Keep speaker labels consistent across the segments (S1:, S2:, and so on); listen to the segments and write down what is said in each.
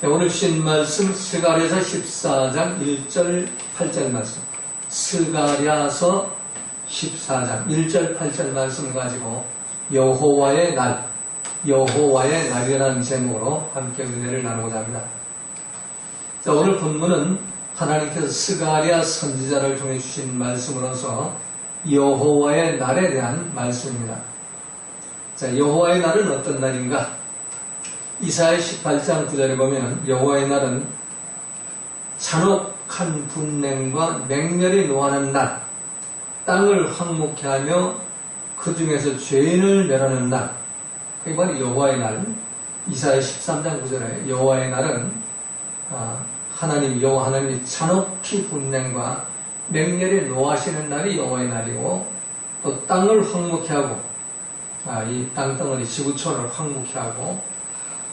S1: 오늘 주신 말씀 스가랴서 14장 1절 8절 말씀. 스가랴서 14장 1절 8절 말씀을 가지고 여호와의 날, 여호와의 날이라는 제목으로 함께 은혜를 나누고자 합니다. 자, 오늘 본문은 하나님께서 스가랴 선지자를 통해 주신 말씀으로서 여호와의 날에 대한 말씀입니다. 자, 여호와의 날은 어떤 날인가? 이사야 18장 9절에 보면 여호와의 날은 잔혹한 분냉과 맹렬히 노하는 날, 땅을 황무케 하며 그 중에서 죄인을 멸하는 날. 그게 바로 여호와의 날. 이사야 13장 9절에 여호와의 날은 하나님 여호와 하나님이 잔혹히 분냉과 맹렬히 노하시는 날이 여호와의 날이고, 또 땅을 황무케 하고 이 땅덩어리 지구촌을 황무케 하고,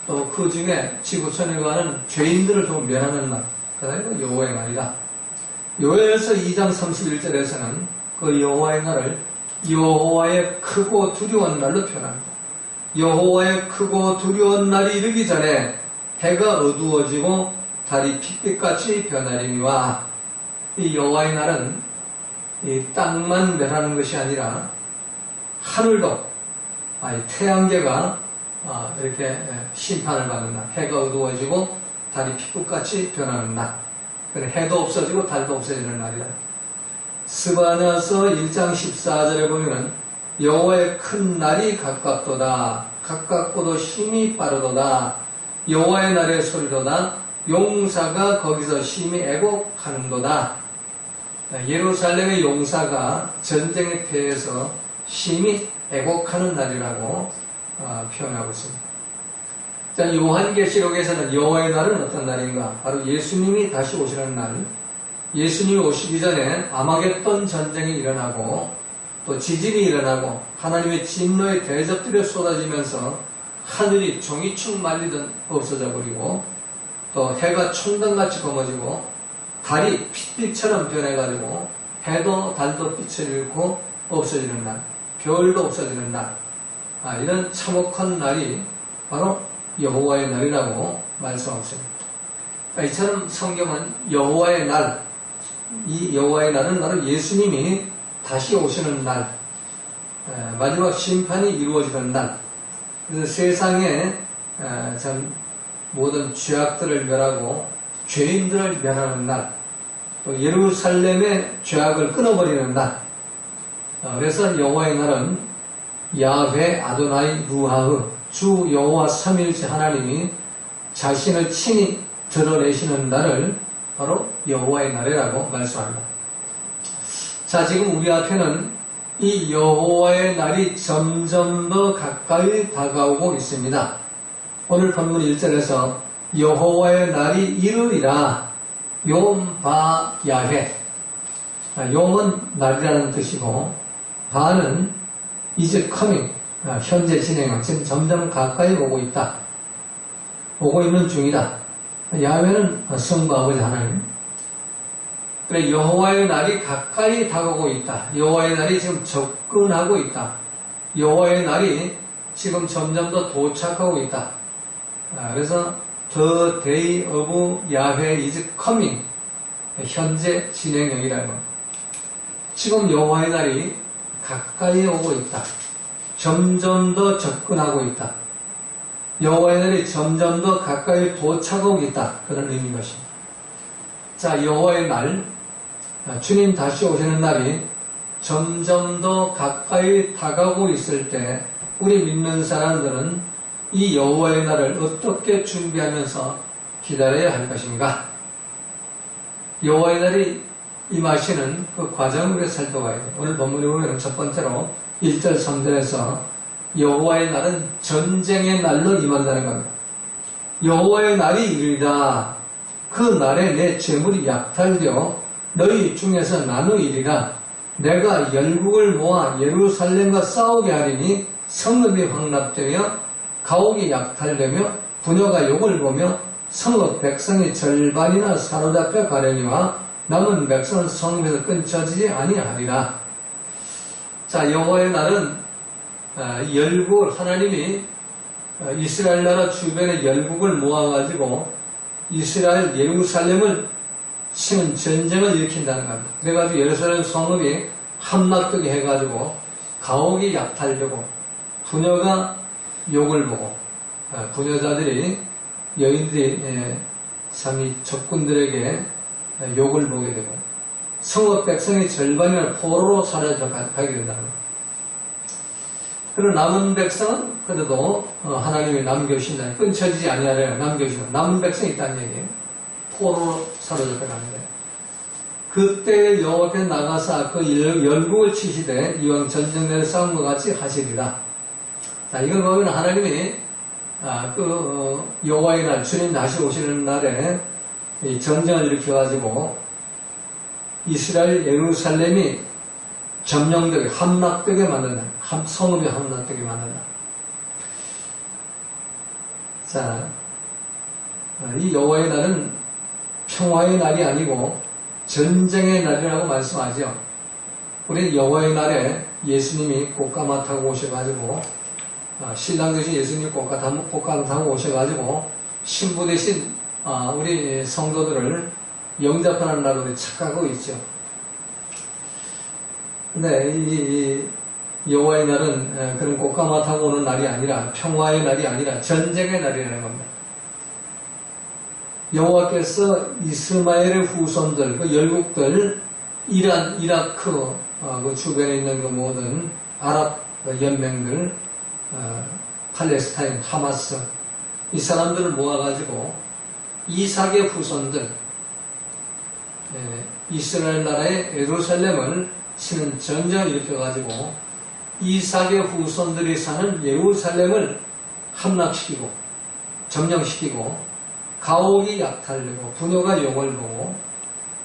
S1: 또 그 중에 지구촌에 관한 죄인들을 좀 멸하는 날, 그다음에 여호와의 날이다. 요엘서 2장 31절에서는 그 여호와의 날을 여호와의 크고 두려운 날로 표현합니다. 여호와의 크고 두려운 날이 이르기 전에 해가 어두워지고 달이 핏빛같이 변하리니와. 이 여호와의 날은 이 땅만 멸하는 것이 아니라 하늘도, 태양계가 이렇게 심판을 받는 날, 해가 어두워지고 달이 핏빛같이 변하는 날, 해도 없어지고 달도 없어지는 날이다. 스가랴서 1장 14절에 보면은 여호와의 큰 날이 가깝도다, 가깝고도 힘이 빠르도다, 여호와의 날의 소리도다, 용사가 거기서 심히 애곡하는도다. 예루살렘의 용사가 전쟁에 패해서 심히 애곡하는 날이라고 표현하고 있습니다. 자, 요한계시록에서는 여호와의 날은 어떤 날인가? 바로 예수님이 다시 오시는 날. 예수님이 오시기 전에 아마겟돈 전쟁이 일어나고, 또 지진이 일어나고, 하나님의 진노의 대접들이 쏟아지면서 하늘이 종이축 말리듯 없어져 버리고, 또 해가 총단같이 검어지고, 달이 핏빛처럼 변해가지고 해도 달도 빛을 잃고 없어지는 날, 별도 없어지는 날, 이런 참혹한 날이 바로 여호와의 날이라고 말씀하고 있습니다. 이처럼 성경은 여호와의 날, 이 여호와의 날은 바로 예수님이 다시 오시는 날, 마지막 심판이 이루어지는 날, 그래서 세상에 참 모든 죄악들을 멸하고 죄인들을 멸하는 날, 또 예루살렘의 죄악을 끊어버리는 날. 그래서 여호와의 날은 야훼 아도나이 루하흐, 주 여호와 삼위일체 하나님이 자신을 친히 드러내시는 날을 바로 여호와의 날이라고 말씀합니다. 자, 지금 우리 앞에는 이 여호와의 날이 점점 더 가까이 다가오고 있습니다. 오늘 본문 1절에서 여호와의 날이 이르리라, 욤바 야훼. 욤은 날이라는 뜻이고, 바는 is coming, 현재 진행은 지금 점점 가까이 오고 있다, 오고 있는 중이다. 야훼는 성부 아버지 하나님. 그래, 여호와의 날이 가까이 다가오고 있다. 여호와의 날이 지금 접근하고 있다. 여호와의 날이 지금 점점 더 도착하고 있다. 그래서 The day of Yahweh is coming, 현재 진행형이라는 겁니다. 지금 여호와의 날이 가까이 오고 있다. 점점 더 접근하고 있다. 여호와의 날이 점점 더 가까이 도착하고 있다. 그런 의미인 것입니다. 자, 여호와의 날, 주님 다시 오시는 날이 점점 더 가까이 다가오고 있을 때 우리 믿는 사람들은 이 여호와의 날을 어떻게 준비하면서 기다려야 할 것인가? 여호와의 날이 임하시는 그 과정을 우리가 살펴봐야 돼요. 오늘 본문에 보면 첫 번째로 1절 3절에서 여호와의 날은 전쟁의 날로 임한다는 겁니다. 여호와의 날이 이르리라, 그 날에 내 재물이 약탈되어 너희 중에서 나누이리라. 내가 열국을 모아 예루살렘과 싸우게 하리니 성읍이 황납되며 가옥이 약탈되며 부녀가 욕을 보며 성읍 백성의 절반이나 사로잡혀 가려니와 남은 백성은 성읍에서 끊쳐지지 아니하리라. 자, 여호와의 날은 열국을, 하나님이 이스라엘 나라 주변의 열국을 모아가지고 이스라엘 예루살렘을 치는 전쟁을 일으킨다는 겁니다. 그래가지고 예루살렘 성읍이 함락되게 해가지고 가옥이 약탈되고 부녀가 욕을 보고 부녀자들이 여인들이 참 이 적군들에게 욕을 보게 되고 성읍 백성의 절반이나 포로로 사라져 가게 된다는 겁니다. 그리고 남은 백성은 그래도 하나님이 남겨주신다. 끊쳐지지 아니하려 남겨주신다. 남은 백성이 있다는 얘기예요. 포로로 사라져 가는데 그때 여호와께서 나가사 그 열국을 치시되 이왕 전쟁내를 싸움과 같이 하시리라. 자, 이걸 보면 하나님이 여호와의 날, 주님 다시 오시는 날에 이 전쟁을 일으켜가지고 이스라엘 예루살렘이 점령되게 함락되게 만든다. 성읍이 함락되게 만든다. 자, 이 여호와의 날은 평화의 날이 아니고 전쟁의 날이라고 말씀하죠. 우리 여호와의 날에 예수님이 꽃가마 타고 오셔가지고 신랑 되신 예수님이 꽃가마 타고 오셔가지고 신부 되신 우리 성도들을 영접하는 날로 착각하고 있죠. 근데 이 여호와의 날은 그런 꽃가마 타고 오는 날이 아니라 평화의 날이 아니라 전쟁의 날이라는 겁니다. 여호와께서 이스마엘의 후손들, 그 열국들, 이란, 이라크, 그 주변에 있는 그 모든 아랍 연맹들, 팔레스타인, 하마스, 이 사람들을 모아가지고 이삭의 후손들, 이스라엘 나라의 예루살렘을 치는 전쟁을 일으켜가지고 이삭의 후손들이 사는 예루살렘을 함락시키고 점령시키고 가옥이 약탈되고 부녀가 욕을 보고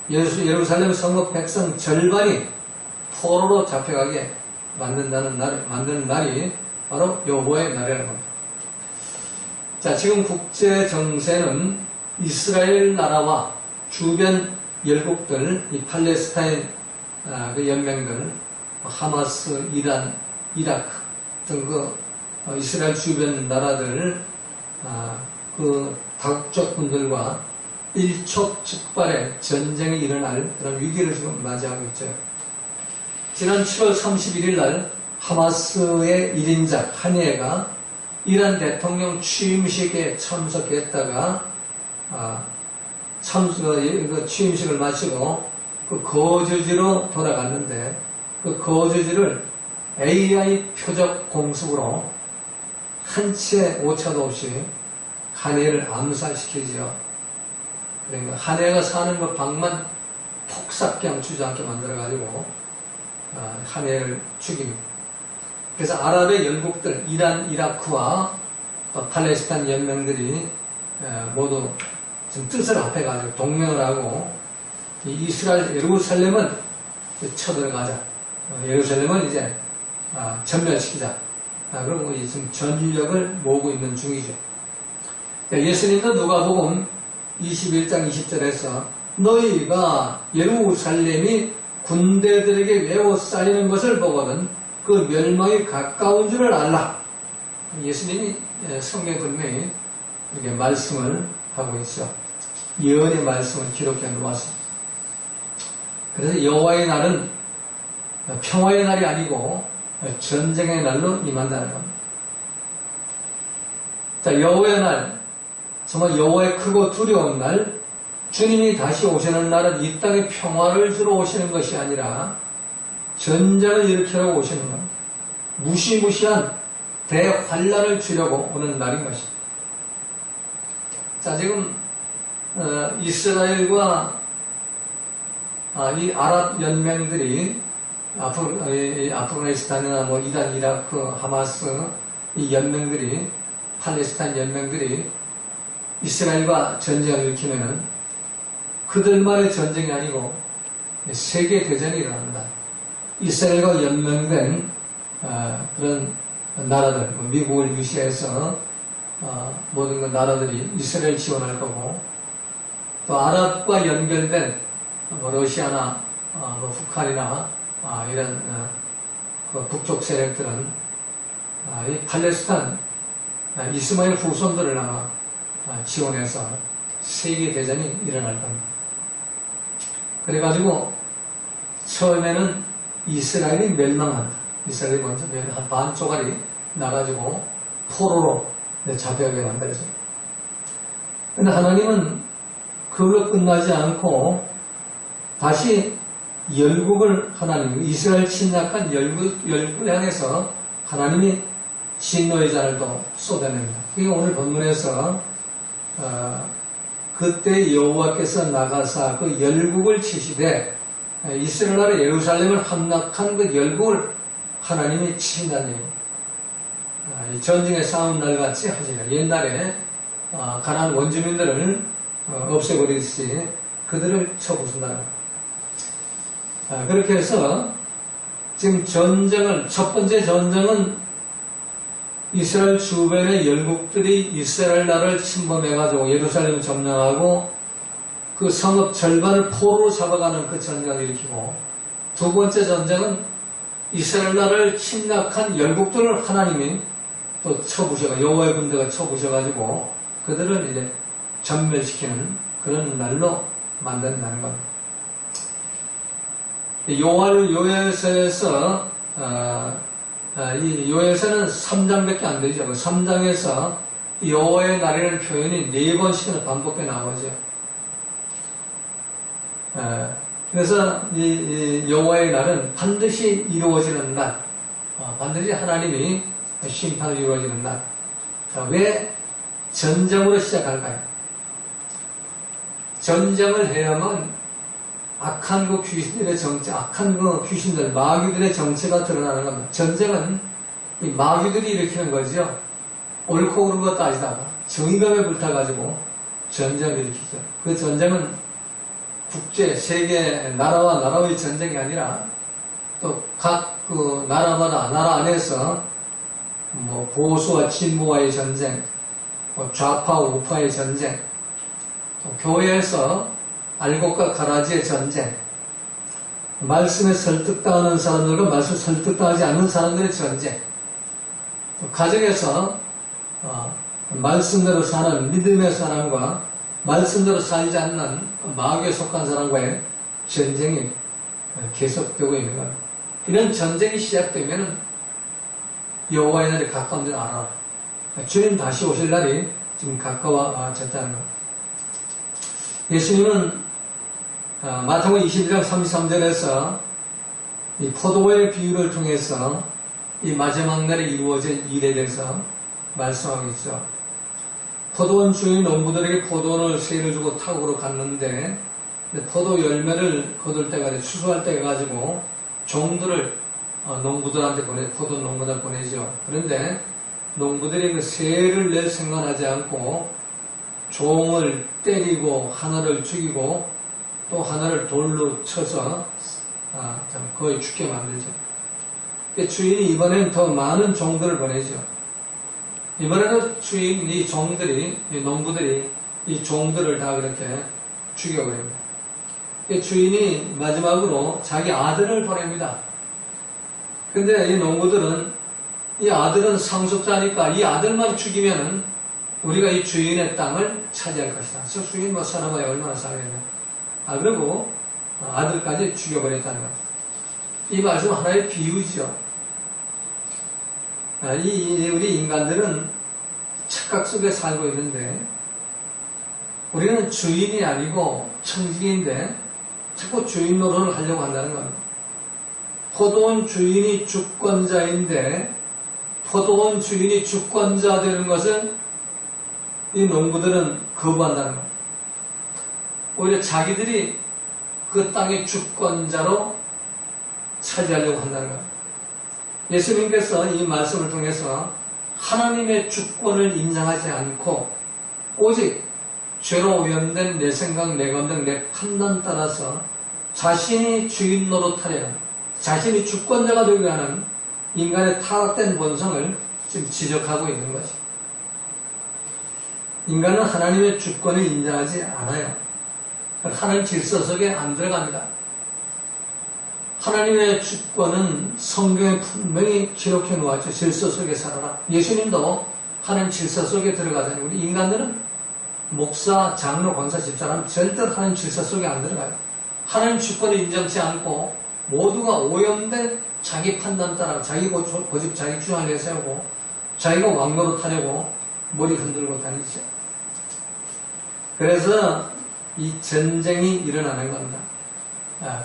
S1: 예루살렘 성읍 백성 절반이 포로로 잡혀가게 만드는 날이 바로 여호와의 날이라는 겁니다. 자, 지금 국제 정세는 이스라엘 나라와 주변 열국들, 이 팔레스타인 그 연맹들, 하마스, 이란, 이라크 등 그 이스라엘 주변 나라들 그 다국적군들과 일촉즉발의 전쟁이 일어날 그런 위기를 지금 맞이하고 있죠. 지난 7월 31일 날 하마스의 1인자 하니에가 이란 대통령 취임식에 참석했다가 취임식을 마치고 그 거주지로 돌아갔는데 그 거주지를 AI 표적 공습으로 한 채 오차도 없이 하니에를 암살시키지요. 그러니까 하니에가 사는 그 방만 폭삭경 주저앉게 만들어가지고 하니에를 죽입니다. 그래서 아랍의 열국들, 이란, 이라크와 또 팔레스타인 연맹들이 모두 지금 뜻을 합해가지고 동맹을 하고 이스라엘 예루살렘은 쳐들어가자. 예루살렘은 이제 전멸시키자. 그리고 지금 전력을 모으고 있는 중이죠. 예수님도 누가복음 21장 20절에서 너희가 예루살렘이 군대들에게 외워싸이는 것을 보거든 그 멸망이 가까운 줄을 알라. 예수님이 성경 분명히 이렇게 말씀을 하고 있죠. 예언의 말씀을 기록해 놓았습니다. 그래서 여호와의 날은 평화의 날이 아니고 전쟁의 날로 임한다는 겁니다. 자, 여호와의 날, 정말 여호와의 크고 두려운 날, 주님이 다시 오시는 날은 이 땅에 평화를 주러 오시는 것이 아니라 전쟁을 일으키려고 오시는 겁니다. 무시무시한 대환란을 주려고 오는 날인 것입니다. 자, 지금 이스라엘과 이 아랍 연맹들이 아프가니스탄이나 뭐 이란, 이라크, 하마스 이 연맹들이 팔레스타인 연맹들이 이스라엘과 전쟁을 일으키면은 그들만의 전쟁이 아니고 세계 대전이 일어납니다. 이스라엘과 연맹된 그런 나라들, 미국을 유시해서 모든 그 나라들이 이스라엘 지원할 거고 또 아랍과 연결된 러시아나 북한이나 이런 그 북쪽 세력들은 이 팔레스타인 이스마엘 후손들을 아마 지원해서 세계대전이 일어날 겁니다. 그래가지고 처음에는 이스라엘이 멸망한다. 이스라엘이 먼저 한 반 쪼가리 나가지고 포로로 잡혀가게 만들어져. 근데 하나님은 그걸로 끝나지 않고 다시 열국을 하나님, 이스라엘 침략한 열국을 향해서 하나님이 진노의 잔을도 쏟아냅니다. 그게 오늘 본문에서 그때 여호와께서 나가사 그 열국을 치시되 이스라엘 나라 예루살렘을 함락한 그 열국을 하나님이 치신다는 얘기입니다. 전쟁에 싸운 날같이 하시라. 옛날에 가나안 원주민들을 없애버리듯이 그들을 쳐부순다. 그렇게 해서 지금 전쟁을, 첫 번째 전쟁은 이스라엘 주변의 열국들이 이스라엘 나라를 침범해가지고 예루살렘을 점령하고 그 성읍 절반을 포로로 잡아가는 그 전쟁을 일으키고, 두 번째 전쟁은 이스라엘 나라를 침략한 열국들을 하나님이 또 여호와의 군대가 쳐부셔가지고 그들을 이제 전멸시키는 그런 날로 만든다는 겁니다. 요엘서에서 이 요엘서는 3장밖에 안 되죠. 3장에서 여호와의 날이라는 표현이 4번씩이나 반복해 나오죠. 그래서 이 여호와의 날은 반드시 이루어지는 날, 반드시 하나님이 심판을 이루어지는 날. 왜 전쟁으로 시작할까요? 전쟁을 해야만 악한 그 귀신들의 정체, 악한 그 귀신들, 마귀들의 정체가 드러나는 겁니다. 전쟁은 이 마귀들이 일으키는 거죠. 옳고 그른 것 따지다가 정의감에 불타가지고 전쟁을 일으키죠. 그 전쟁은 국제, 세계, 나라와 나라의 전쟁이 아니라 또 각 그 나라마다 나라 안에서 뭐 보수와 진보와의 전쟁, 좌파와 우파의 전쟁, 또 교회에서 알곡과 가라지의 전쟁, 말씀에 설득당하는 사람들과 말씀에 설득당하지 않는 사람들의 전쟁, 또 가정에서 말씀대로 사는 믿음의 사람과 말씀대로 살지 않는 마귀에 속한 사람과의 전쟁이 계속되고 있는 겁니다. 이런 전쟁이 시작되면 여호와의 날이 가까운 줄 알아. 주님 다시 오실 날이 지금 가까워졌다는 겁니다. 예수님은 마태복음 21장 33절에서 이 포도의 비유를 통해서 이 마지막 날에 이루어질 일에 대해서 말씀하고 있죠. 포도원 주인 농부들에게 포도원을 세를 주고 탁으로 갔는데 포도 열매를 거둘 때가 추수할 때가 가지고 종들을 농부들한테 포도 농부들 보내죠. 그런데 농부들이 그 세를 낼 생각하지 않고 종을 때리고 하나를 죽이고 또 하나를 돌로 쳐서 거의 죽게 만들죠. 주인이 이번엔 더 많은 종들을 보내죠. 이번에도 이 종들이, 이 농부들이 이 종들을 다 그렇게 죽여버립니다. 주인이 마지막으로 자기 아들을 보냅니다. 근데 이 농부들은 이 아들은 상속자니까 이 아들만 죽이면은 우리가 이 주인의 땅을 차지할 것이다. 저 주인 뭐 사람이 얼마나 살겠냐. 그리고 아들까지 죽여버렸다는 겁니다. 이 말씀은 하나의 비유죠. 우리 인간들은 착각 속에 살고 있는데 우리는 주인이 아니고 청지기인데 자꾸 주인 노릇을 하려고 한다는 겁니다. 포도원 주인이 주권자인데 포도원 주인이 주권자 되는 것은 이 농부들은 거부한다는 겁니다. 오히려 자기들이 그 땅의 주권자로 차지하려고 한다는 겁니다. 예수님께서 이 말씀을 통해서 하나님의 주권을 인정하지 않고 오직 죄로 오염된 내 생각, 내 감정, 내 판단 따라서 자신이 주인 노릇하려는, 자신이 주권자가 되게 하는 인간의 타락된 본성을 지금 지적하고 있는 거죠. 인간은 하나님의 주권을 인정하지 않아요. 하나님 질서 속에 안 들어갑니다. 하나님의 주권은 성경에 분명히 기록해 놓았죠. 질서 속에 살아라. 예수님도 하나님 질서 속에 들어가잖아요. 우리 인간들은 목사, 장로, 권사, 집사람 절대 하나님 질서 속에 안 들어가요. 하나님 주권을 인정치 않고 모두가 오염된 자기 판단 따라 자기 고집, 자기 주장을 내세우고 자기가 왕노릇 하려고 머리 흔들고 다니죠. 그래서 이 전쟁이 일어나는 겁니다.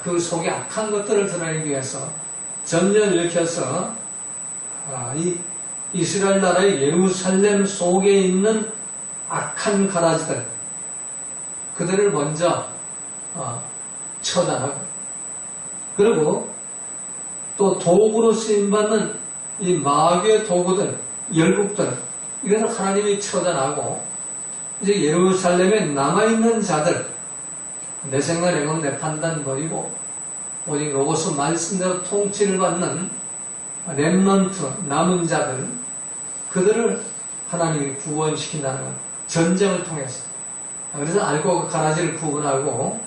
S1: 그 속에 악한 것들을 드러내기 위해서 전쟁을 일으켜서 이 이스라엘 나라의 예루살렘 속에 있는 악한 가라지들, 그들을 먼저 처단하고, 그리고 또 도구로 쓰임받는 이 마귀의 도구들, 열국들, 이것을 하나님이 처단하고, 이제 예루살렘에 남아있는 자들, 내 생각, 내 판단 버리고 오직 로고스 말씀대로 통치를 받는 렘넌트, 남은 자들, 그들을 하나님이 구원시킨다는 것, 전쟁을 통해서. 그래서 알고 가라지를 구분하고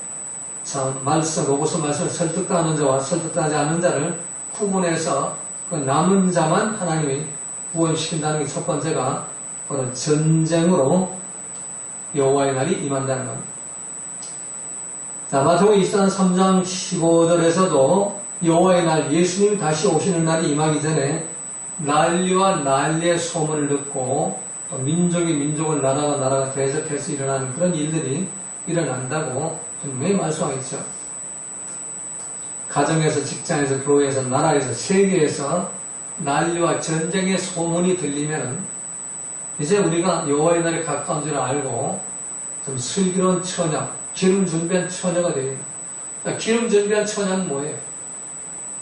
S1: 말씀, 로고스 말씀을 설득하는 자와 설득하지 않는 자를 구분해서 그 남은 자만 하나님이 구원시킨다는 게 첫 번째가 바로 전쟁으로 여호와의 날이 임한다는 겁니다. 자, 마태복음 23장 15절에서도 여호와의 날, 예수님이 다시 오시는 날이 임하기 전에 난리와 난리의 소문을 듣고 민족이 민족을, 나라가 나라가 대적해서 일어나는 그런 일들이 일어난다고 분명히 말씀하고 있죠. 가정에서, 직장에서, 교회에서, 나라에서, 세계에서 난리와 전쟁의 소문이 들리면 이제 우리가 여호와의 날에 가까운 줄 알고 좀 슬기로운 처녀, 기름 준비한 처녀가 되겠다. 기름 준비한 처녀는 뭐예요?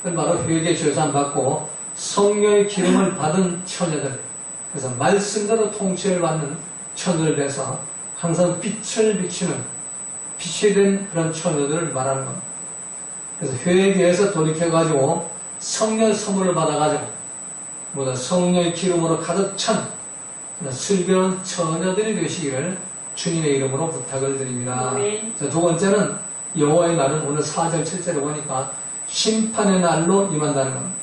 S1: 그건 바로 회개 죄산 받고 성령의 기름을 받은 처녀들, 그래서 말씀대로 통치를 받는 처녀들 돼서 항상 빛을 비추는 빛이 된 그런 처녀들을 말하는 겁니다. 그래서 회개해서 돌이켜가지고 성령의 선물을 받아가지고 모두 성령의 기름으로 가득 찬 슬기로운 처녀들이 되시기를 주님의 이름으로 부탁을 드립니다. 자, 두 번째는 여호와의 날은 오늘 4절 7절에 보니까 심판의 날로 임한다는 겁니다.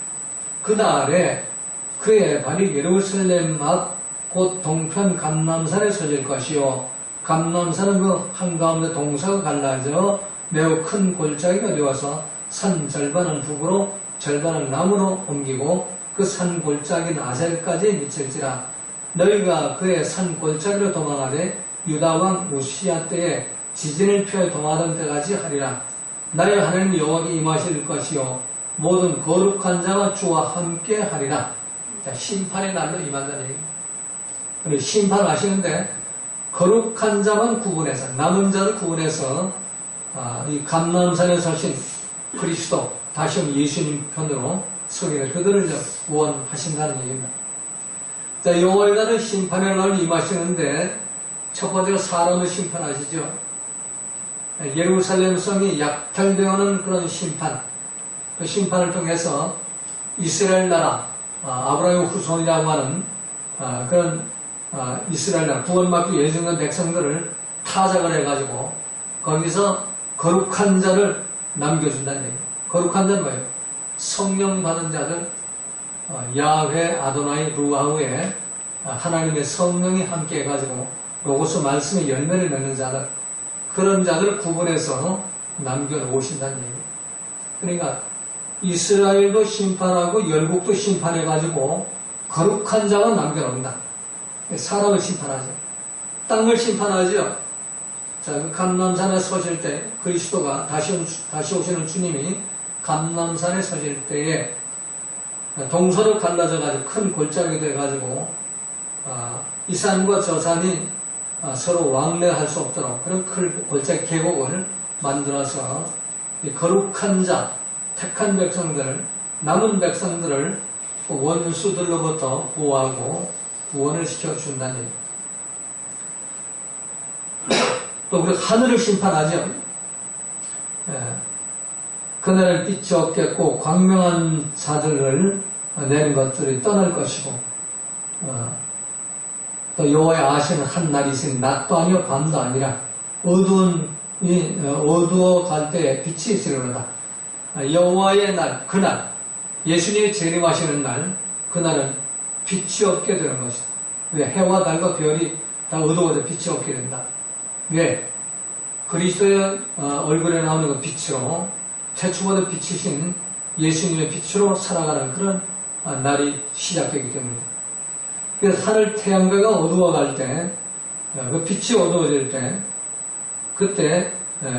S1: 그 날에 그의 발이 예루살렘 앞 곧 동편 감람산에 서질 것이요, 감람산은 그 한가운데 동서가 갈라져 매우 큰 골짜기가 되어서 산 절반은 북으로 절반은 남으로 옮기고 그 산 골짜기는 아셀까지 미칠지라. 너희가 그의 산 골짜기로 도망하되 유다왕 우시야 때에 지진을 피하여 도망하던 때까지 하리라. 나의 하나님 여호와께 임하실 것이요 모든 거룩한 자가 주와 함께 하리라. 자, 심판의 날로 임한다는 얘기입니다. 그리고 심판을 하시는데 거룩한 자만 구분해서, 남은 자를 구분해서 이 감람산에 서신 그리스도, 다시 온 예수님 편으로 서기를 그들을 구원하신다는 얘기입니다. 자, 여호와의 날은 심판의 날을 임하시는데 첫 번째가 사람을 심판하시죠. 예루살렘 성이 약탈되어오는 그런 심판, 그 심판을 통해서 이스라엘 나라, 아브라함의 후손이라고 하는 그런 이스라엘 나라, 구원받기 예정된 백성들을 타작을 해가지고 거기서 거룩한 자를 남겨준다는 얘기예요. 거룩한 자는 뭐예요? 성령 받은 자들, 야훼 아도나이 루아후에 하나님의 성령이 함께 해가지고 로고스 말씀의 열매를 맺는 자들, 그런 자들을 구분해서 남겨놓으신다는 얘기예요. 그러니까 이스라엘도 심판하고 열국도 심판해가지고 거룩한 자만 남겨놓는다. 사람을 심판하죠. 땅을 심판하죠. 자, 그 감람산에 서실 때 그리스도가 다시 오시는 주님이 감람산에 서실 때에 동서로 갈라져가지고 큰 골짜기 돼가지고 이 산과 저 산이 서로 왕래할 수 없도록 그런 큰 골짜기 계곡을 만들어서 이 거룩한 자, 택한 백성들, 남은 백성들을 원수들로부터 보호하고 구원을 시켜준다는 얘기입니다. 또 우리 하늘을 심판하죠. 그날은 빛이 없겠고 광명한 자들을 내는 것들이 떠날 것이고 또 여호와의 아시는 한 날이 있으니 낮도 아니요 밤도 아니라 어두워 갈 때에 빛이 있으리로다. 여호와의 날, 그날, 예수님이 재림하시는 날, 그날은 빛이 없게 되는 것이다. 왜? 해와 달과 별이 다 어두워져 빛이 없게 된다. 왜? 그리스도의 얼굴에 나오는 그 빛으로 태초부터 빛이신 예수님의 빛으로 살아가는 그런 날이 시작되기 때문에 그래서 하늘 태양가가 어두워갈 때 그 빛이 어두워질 때 그때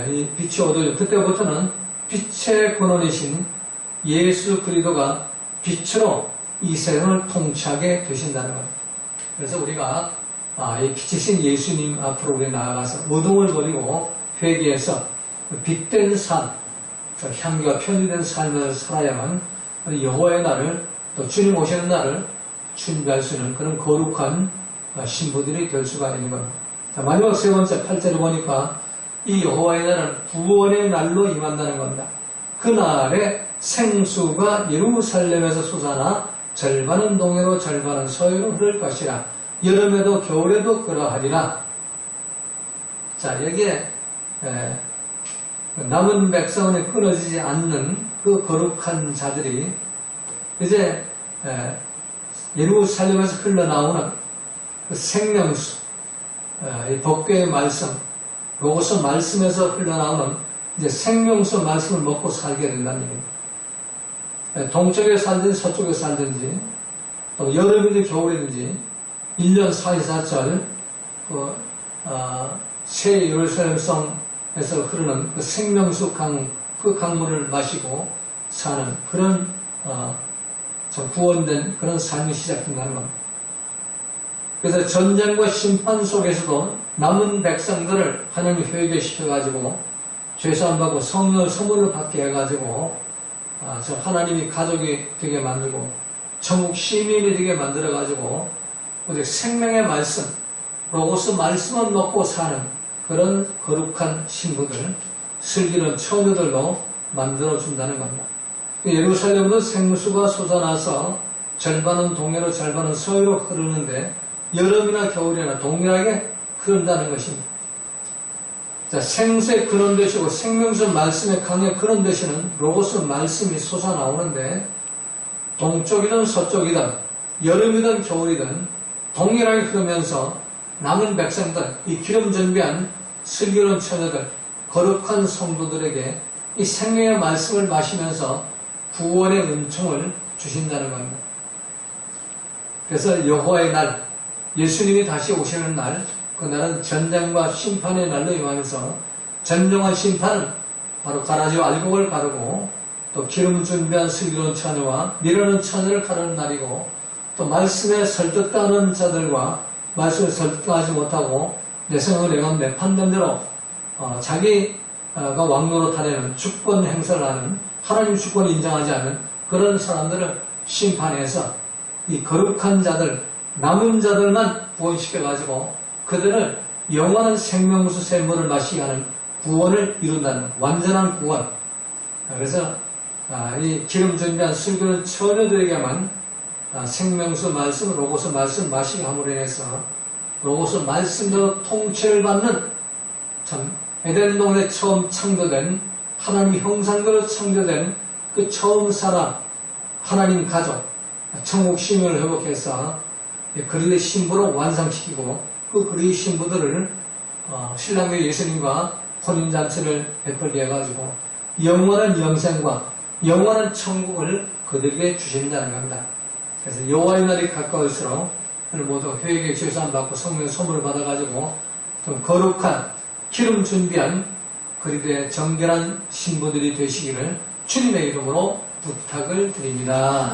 S1: 이 빛이 어두워질 그때부터는 빛의 근원이신 예수 그리스도가 빛으로 이 세상을 통치하게 되신다는 겁니다. 그래서 우리가 이 빛이신 예수님 앞으로 우리 나아가서 어둠을 버리고 회개해서 빛된 삶, 향기가 편리된 삶을 살아야만 여호와의 날을 또 주님 오시는 날을 준비할 수 있는 그런 거룩한 신부들이 될 수가 있는 겁니다. 자, 마지막 세 번째 8절을 보니까 이 여호와의 날은 구원의 날로 임한다는 겁니다. 그날에 생수가 예루살렘에서 솟아나 절반은 동해로 절반은 서해로 흐를 것이라. 여름에도 겨울에도 그러하리라. 자, 여기에 남은 백성은 끊어지지 않는 그 거룩한 자들이 이제 예루살렘에서 흘러나오는 그 생명수, 이 법궤의 말씀, 로고스 말씀에서 흘러나오는 이제 생명수 말씀을 먹고 살게 된다는 얘기입니다. 동쪽에 살든지 서쪽에 살든지 또 여름이든지 겨울이든지 1년 44절 새 예루살렘성에서 흐르는 그 생명수 그 강물을 마시고 사는 그런 좀 구원된 그런 삶이 시작된다는 겁니다. 그래서 전쟁과 심판 속에서도 남은 백성들을 하나님 회개시켜가지고 죄사함받고 성령을 선물로 받게 해가지고 저 하나님이 가족이 되게 만들고 천국 시민이 되게 만들어가지고 생명의 말씀, 로고스 말씀을 먹고 사는 그런 거룩한 신부들, 슬기로운 처녀들로 만들어준다는 겁니다. 예루살렘도 생수가 솟아나서 절반은 동해로 절반은 서해로 흐르는데 여름이나 겨울이나 동일하게 흐른다는 것입니다. 자, 생수의 근원 되시고 생명수 말씀의 강의 근원 되시는 로고스 말씀이 솟아나오는데 동쪽이든 서쪽이든 여름이든 겨울이든 동일하게 흐르면서 남은 백성들, 이 기름 준비한 슬기로운 처녀들, 거룩한 성도들에게 이 생명의 말씀을 마시면서 구원의 은총을 주신다는 겁니다. 그래서 여호와의 날, 예수님이 다시 오시는 날, 그날은 전쟁과 심판의 날로 임하면서 전쟁과 심판은 바로 가라지와 알곡을 가르고 또 기름 준비한 슬기로운 처녀와 미르는 처녀를 가르는 날이고 또 말씀에 설득당하는 자들과 말씀을 설득하지 못하고 내 생각을 내가 내 판단대로 자기가 왕노로 타내는 주권 행사를 하는 하나님 주권을 인정하지 않는 그런 사람들을 심판해서 이 거룩한 자들, 남은 자들만 구원시켜가지고 그들을 영원한 생명수 샘물을 마시게 하는 구원을 이룬다는 완전한 구원. 그래서 이 기름 준비한 슬기로운 처녀들에게만 생명수 말씀, 로고스 말씀 마시게 함으로 인해서 로고스 말씀대로 통치를 받는 참 에덴 동산에 처음 창조된 하나님 형상대로 창조된 그 처음 사람 하나님 가족 천국 시민을 회복해서 그리스도의 신부로 완성시키고 그 그리스도의 신부들을 신랑교 예수님과 혼인잔치를 베풀게 해가지고 영원한 영생과 영원한 천국을 그들에게 주신다는 겁니다. 그래서 여호와의 날이 가까울수록 모두 회개 죄사함 받고 성령의 선물을 받아가지고 좀 거룩한 기름 준비한 그리스도의 정결한 신부들이 되시기를 주님의 이름으로 부탁을 드립니다.